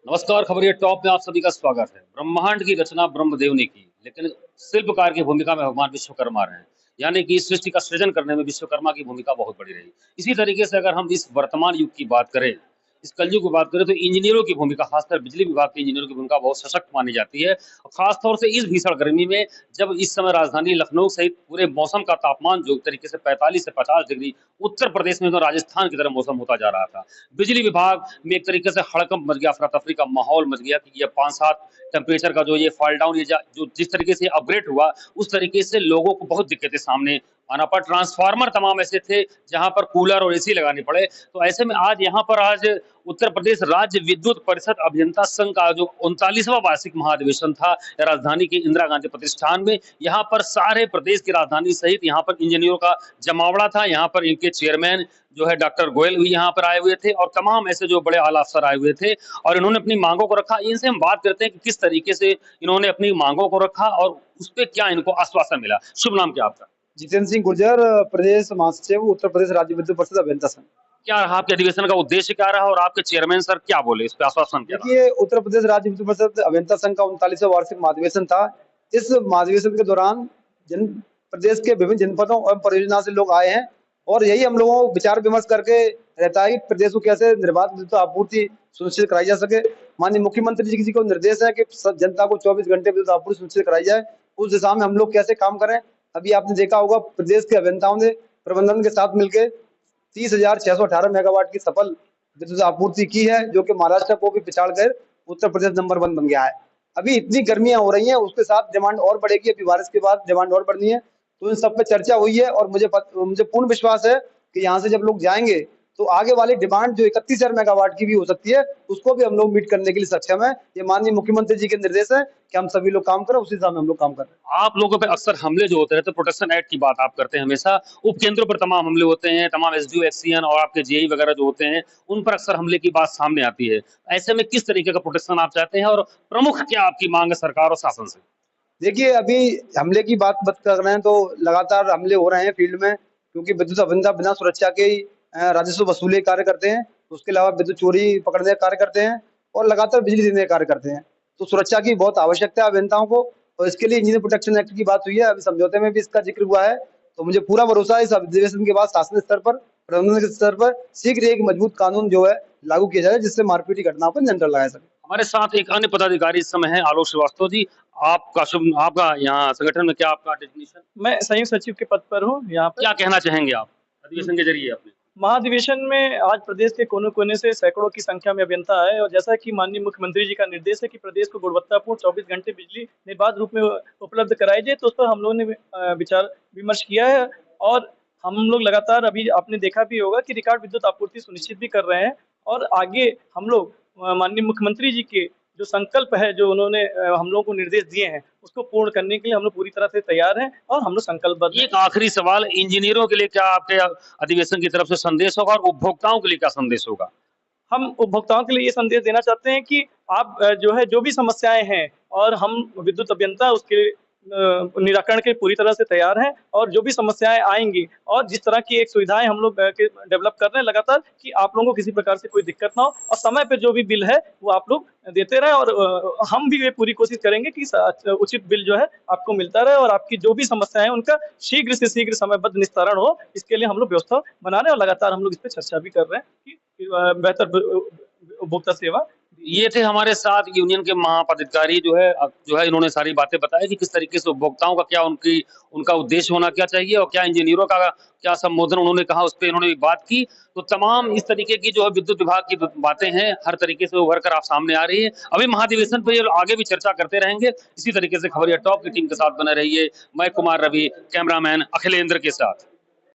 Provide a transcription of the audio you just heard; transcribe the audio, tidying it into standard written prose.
नमस्कार, खबरिया टॉप में आप सभी का स्वागत है। ब्रह्मांड की रचना ब्रह्मदेव ने की, लेकिन शिल्पकार की भूमिका में भगवान विश्वकर्मा रहे। यानी कि इस सृष्टि का सृजन करने में विश्वकर्मा की भूमिका बहुत बड़ी रही। इसी तरीके से अगर हम इस वर्तमान युग की बात करें, इस कलयुग की बात करें, तो इंजीनियरों की भूमिका, खासकर बिजली विभाग के इंजीनियरों की भूमिका बहुत सशक्त मानी जाती है। और खासतौर से इस भीषण गर्मी में, जब इस समय राजधानी लखनऊ सहित पूरे मौसम का तापमान जो तरीके से 45 से 50 डिग्री, उत्तर प्रदेश में तो राजस्थान की तरह मौसम होता जा रहा था, बिजली विभाग में एक तरीके से हड़कंप मच गया, अफरा-तफरी का माहौल मच गया कि ये 5-7 टेम्परेचर का जो ये फॉल डाउन, ये जो जिस तरीके से अपग्रेड हुआ, उस तरीके से लोगों को बहुत दिक्कतें सामने आना पड़ा। ट्रांसफार्मर तमाम ऐसे थे जहां पर कूलर और एसी लगाने पड़े। तो ऐसे में आज उत्तर प्रदेश राज्य विद्युत परिषद अभियंता संघ का जो 39वां वार्षिक महाधिवेशन था राजधानी के इंदिरा गांधी प्रतिष्ठान में, यहाँ पर सारे प्रदेश की राजधानी सहित यहाँ पर इंजीनियरों का जमावड़ा था। यहाँ पर इनके चेयरमैन जो है डॉक्टर गोयल भी यहाँ पर आए हुए थे और तमाम ऐसे जो बड़े आला अफसर आए हुए थे और इन्होंने अपनी मांगों को रखा। इनसे हम बात करते हैं कि किस तरीके से इन्होंने अपनी मांगों को रखा और उस पर क्या इनको आश्वासन मिला। शुभ नाम क्या आपका? जितेंद्र सिंह गुर्जर, प्रदेश महासचिव, उत्तर प्रदेश राज्य विद्युत परिषद अभियंता संघ। क्या रहा आपके अधिवेशन का उद्देश्य, क्या रहा और आपके चेयरमैन सर क्या बोले, इस पे आश्वासन क्या रहा? देखिए, उत्तर प्रदेश राज्य विद्युत परिषद अभियंता संघ का 39वां वार्षिक महाधिवेशन था। इस महाधिवेशन के दौरान प्रदेश के विभिन्न जनपदों और परियोजना से लोग आए हैं और यही हम लोगों को विचार विमर्श करके रहता है कि प्रदेश को कैसे निर्बाध विद्युत आपूर्ति सुनिश्चित कराई जा सके। माननीय मुख्यमंत्री जी को निर्देश है कि जनता को 24 घंटे विद्युत आपूर्ति सुनिश्चित कराई जाए। उस दिशा में हम लोग कैसे काम करें, अभी आपने देखा होगा प्रदेश के अभियंताओं ने प्रबंधन के साथ मिलकर 30,618 मेगावाट की सफल विद्युत आपूर्ति की है, जो कि महाराष्ट्र को भी पिछाड़कर उत्तर प्रदेश नंबर 1 बन गया है। अभी इतनी गर्मियां हो रही हैं, उसके साथ डिमांड और बढ़ेगी। अभी बारिश के बाद डिमांड और बढ़नी है, तो इन सब पे चर्चा हुई है और मुझे पूर्ण विश्वास है कि यहाँ से जब लोग जाएंगे तो आगे वाली डिमांड जो 31,000 मेगावाट की भी हो सकती है, उसको भी हम लोग मीट करने के लिए सक्षम है। ये माननीय मुख्यमंत्री जी के निर्देश है कि हम सभी लोग काम करें, उसी हिसाब में हम लोग काम कर रहे हैं। आप लोगों पे अक्सर हमले जो होते रहते हैं, प्रोटेक्शन एक्ट की बात आप करते हैं हमेशा, उपकेंद्रों पर तमाम हमले होते हैं, तमाम एसडीओ, एक्सीएन और आपके जेई वगैरह जो होते हैं, उन पर अक्सर हमले की बात सामने आती है। ऐसे में किस तरीके का प्रोटेक्शन आप चाहते हैं और प्रमुख क्या आपकी मांग है सरकार और शासन से? देखिए, अभी हमले की बात कर रहे हैं तो लगातार हमले हो रहे हैं फील्ड में, क्योंकि विद्युत अभियंता बिना सुरक्षा के ही राजस्व वसूली कार्य करते हैं। उसके अलावा विद्युत चोरी पकड़ने का कार्य करते हैं और लगातार बिजली देने का कार्य करते हैं। तो सुरक्षा की बहुत आवश्यकता है अभियंताओं को, और इसके लिए इंजीनियर प्रोटेक्शन एक्ट की बात हुई है। अभी समझौते में भी इसका जिक्र हुआ है। तो मुझे पूरा भरोसा है इस अधिवेशन के बाद शासन स्तर पर, प्रबंधन के स्तर पर शीघ्र एक मजबूत कानून जो है लागू किया जाए, जिससे मारपीट की घटनाओं पर नियंत्रण लगाया सके। हमारे साथ एक अन्य पदाधिकारी इस समय है, आलोक श्रीवास्तव जी। आपका यहाँ संगठन में क्या आपका डेजिग्नेशन? मैं संयुक्त सचिव के पद पर हूँ। यहाँ पर क्या कहना चाहेंगे आप अधिवेशन के जरिए अपने? महाधिवेशन में आज प्रदेश के कोने कोने से सैकड़ों की संख्या में अभियंता आए और जैसा कि माननीय मुख्यमंत्री जी का निर्देश है कि प्रदेश को गुणवत्तापूर्ण 24 घंटे बिजली निर्बाध रूप में उपलब्ध कराई जाए, तो उस पर हम लोगों ने विचार विमर्श किया है। और हम लोग लगातार, अभी आपने देखा भी होगा कि रिकॉर्ड विद्युत आपूर्ति सुनिश्चित भी कर रहे हैं। और आगे हम लोग माननीय मुख्यमंत्री जी के जो संकल्प है, जो उन्होंने हम लोगों को निर्देश दिए हैं, उसको पूर्ण करने के लिए हम लोग पूरी तरह से तैयार हैं और हम लोग संकल्पबद्ध हैं। एक आखिरी सवाल, इंजीनियरों के लिए क्या आपके अधिवेशन की तरफ से संदेश होगा और उपभोक्ताओं के लिए क्या संदेश होगा? हम उपभोक्ताओं के लिए ये संदेश देना चाहते हैं कि आप जो है, जो भी समस्याएं हैं, और हम विद्युत अभियंता उसके निराकरण के पूरी तरह से तैयार हैं। और जो भी समस्याएं आएंगी और जिस तरह की एक सुविधाएं हम लोग डेवलप कर रहे हैं लगातार, कि आप लोगों को किसी प्रकार से कोई दिक्कत ना हो और समय पे जो भी बिल है वो आप लोग देते रहे। और हम भी ये पूरी कोशिश करेंगे कि उचित बिल जो है आपको मिलता रहे और आपकी जो भी समस्याएं हैं उनका शीघ्र से शीघ्र समयबद्ध निस्तारण हो। इसके लिए हम लोग व्यवस्था बना रहे हैं और लगातार हम लोग इस पर चर्चा भी कर रहे हैं कि बेहतर उपभोक्ता सेवा। ये थे हमारे साथ यूनियन के महापदाधिकारी जो है इन्होंने सारी बातें बताई कि किस तरीके से उपभोक्ताओं का क्या उनका उद्देश्य होना क्या चाहिए और क्या इंजीनियरों का क्या संबोधन उन्होंने कहा, उस पर इन्होंने बात की। तो तमाम इस तरीके की जो है विद्युत विभाग की बातें हैं, हर तरीके से उभर कर आप सामने आ रही है। अभी महाधिवेशन पर ये आगे भी चर्चा करते रहेंगे। इसी तरीके से खबरिया टॉप की टीम के साथ बने रहिए। मैं कुमार रवि, कैमरामैन अखिलेंद्र के साथ।